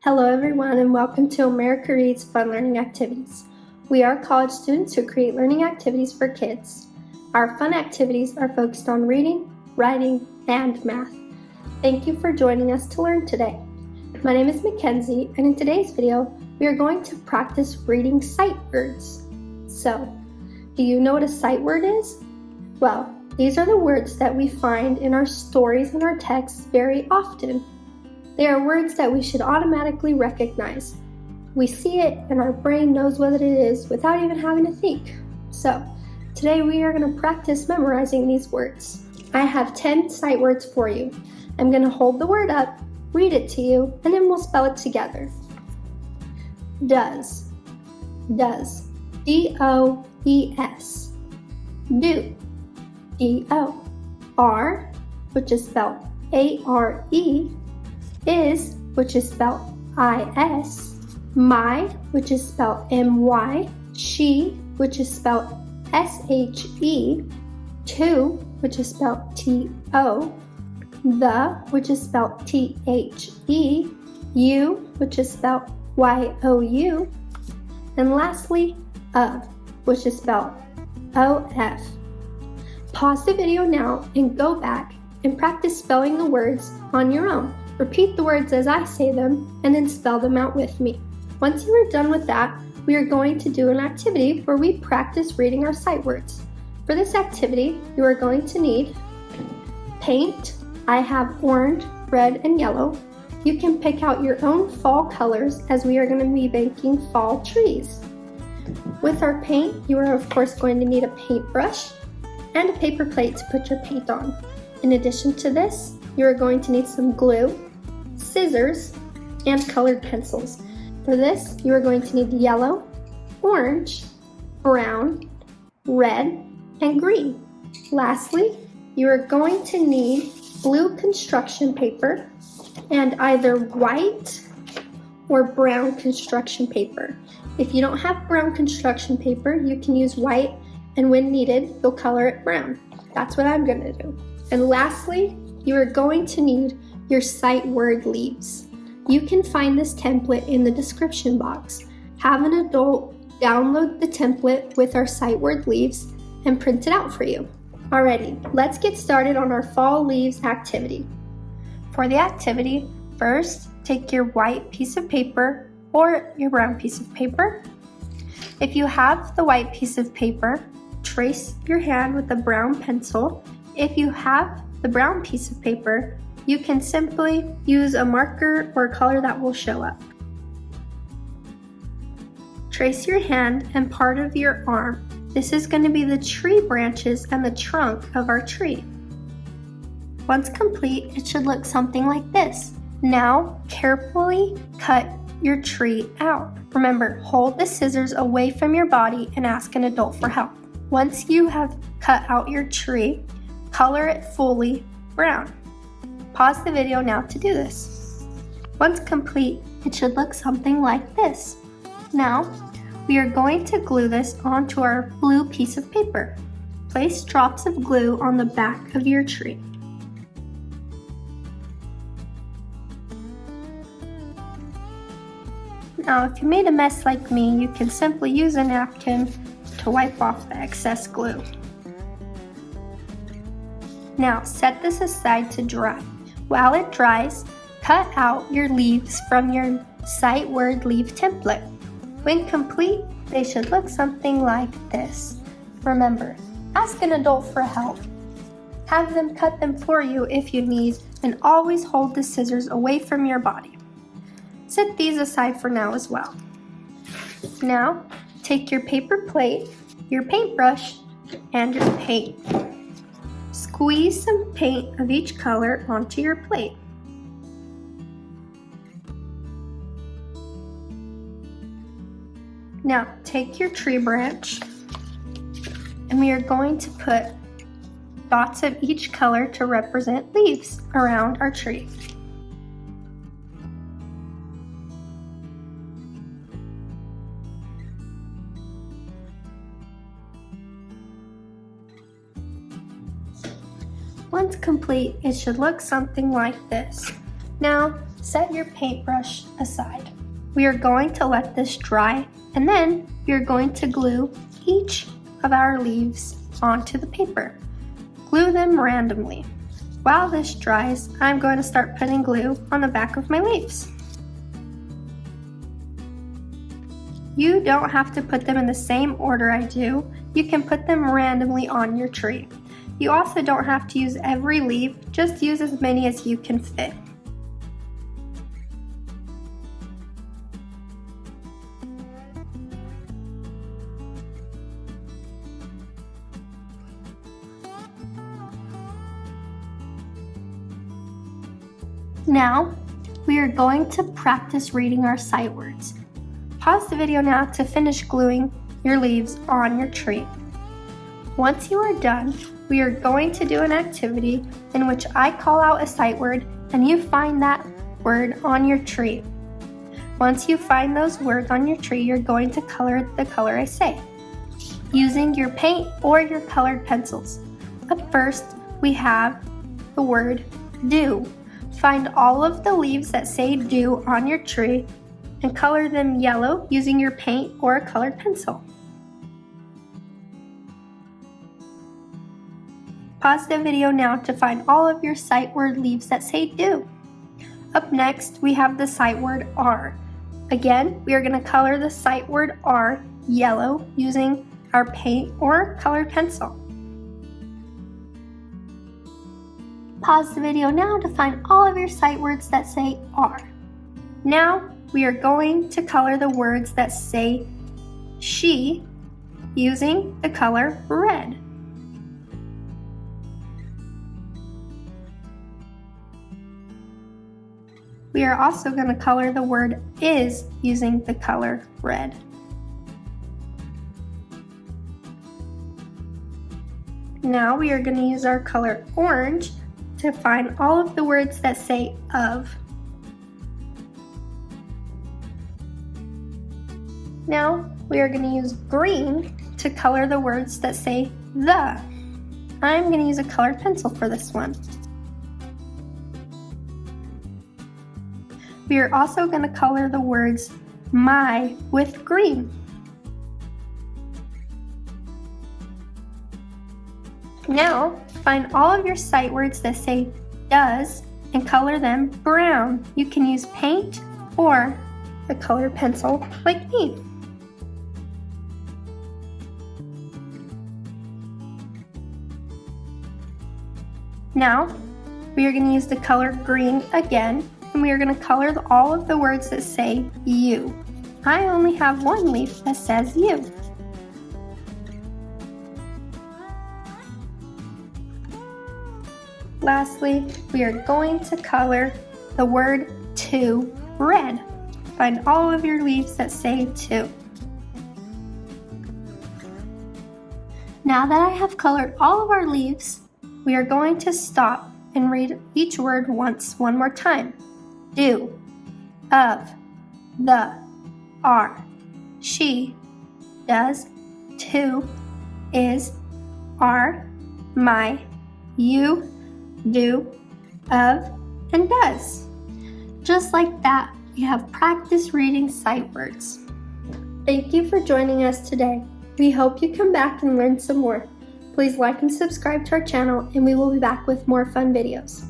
Hello everyone and welcome to America Reads Fun Learning Activities. We are college students who create learning activities for kids. Our fun activities are focused on reading, writing, and math. Thank you for joining us to learn today. My name is Mackenzie and in today's video we are going to practice reading sight words. So, do you know what a sight word is? Well, these are the words that we find in our stories and our texts very often. They are words that we should automatically recognize. We see it and our brain knows what it is without even having to think. So, today we are going to practice memorizing these words. I have 10 sight words for you. I'm going to hold the word up, read it to you, and then we'll spell it together. Does. D-O-E-S. Do. D-O. R, which is spelled A-R-E. Is, which is spelled I-S, my, which is spelled M-Y, she, which is spelled S-H-E, to, which is spelled T-O, the, which is spelled T-H-E, you, which is spelled Y-O-U, and lastly, of, which is spelled O-F. Pause the video now and go back and practice spelling the words on your own. Repeat the words as I say them, and then spell them out with me. Once you are done with that, we are going to do an activity where we practice reading our sight words. For this activity, you are going to need paint. I have orange, red, and yellow. You can pick out your own fall colors as we are going to be making fall trees. With our paint, you are of course going to need a paintbrush and a paper plate to put your paint on. In addition to this, you are going to need some glue, scissors, and colored pencils. For this, you are going to need yellow, orange, brown, red, and green. Lastly, you are going to need blue construction paper and either white or brown construction paper. If you don't have brown construction paper, you can use white, and when needed, you'll color it brown. That's what I'm going to do. And lastly, you are going to need your sight word leaves. You can find this template in the description box. Have an adult download the template with our sight word leaves and print it out for you. Alrighty, let's get started on our fall leaves activity. For the activity, first take your white piece of paper or your brown piece of paper. If you have the white piece of paper, trace your hand with a brown pencil. If you have the brown piece of paper, you can simply use a marker or a color that will show up. Trace your hand and part of your arm. This is going to be the tree branches and the trunk of our tree. Once complete, it should look something like this. Now, carefully cut your tree out. Remember, hold the scissors away from your body and ask an adult for help. Once you have cut out your tree, color it fully brown. Pause the video now to do this. Once complete, it should look something like this. Now, we are going to glue this onto our blue piece of paper. Place drops of glue on the back of your tree. Now, if you made a mess like me, you can simply use a napkin to wipe off the excess glue. Now, set this aside to dry. While it dries, cut out your leaves from your sight word leaf template. When complete, they should look something like this. Remember, ask an adult for help. Have them cut them for you if you need, and always hold the scissors away from your body. Set these aside for now as well. Now, take your paper plate, your paintbrush, and your paint. Squeeze some paint of each color onto your plate. Now take your tree branch and we are going to put dots of each color to represent leaves around our tree. Once complete, it should look something like this. Now, set your paintbrush aside. We are going to let this dry, and then we are going to glue each of our leaves onto the paper. Glue them randomly. While this dries, I'm going to start putting glue on the back of my leaves. You don't have to put them in the same order I do. You can put them randomly on your tree. You also don't have to use every leaf, just use as many as you can fit. Now, we are going to practice reading our sight words. Pause the video now to finish gluing your leaves on your tree. Once you are done, we are going to do an activity in which I call out a sight word and you find that word on your tree. Once you find those words on your tree, you're going to color the color I say, using your paint or your colored pencils. Up first, we have the word dew. Find all of the leaves that say dew on your tree and color them yellow using your paint or a colored pencil. Pause the video now to find all of your sight word leaves that say dew. Up next, we have the sight word R. Again, we are going to color the sight word R yellow using our paint or colored pencil. Pause the video now to find all of your sight words that say R. Now, we are going to color the words that say she using the color red. We are also going to color the word is using the color red. Now we are going to use our color orange to find all of the words that say of. Now we are going to use green to color the words that say the. I'm going to use a colored pencil for this one. We are also going to color the words my with green. Now, find all of your sight words that say does and color them brown. You can use paint or a colored pencil like me. Now, we are going to use the color green again, and we are going to color all of the words that say you. I only have one leaf that says you. Lastly, we are going to color the word to red. Find all of your leaves that say to. Now that I have colored all of our leaves, we are going to stop and read each word one more time. Do, of, the, are, she, does, to, is, are, my, you, do, of, and does. Just like that, we have practiced reading sight words. Thank you for joining us today. We hope you come back and learn some more. Please like and subscribe to our channel, and we will be back with more fun videos.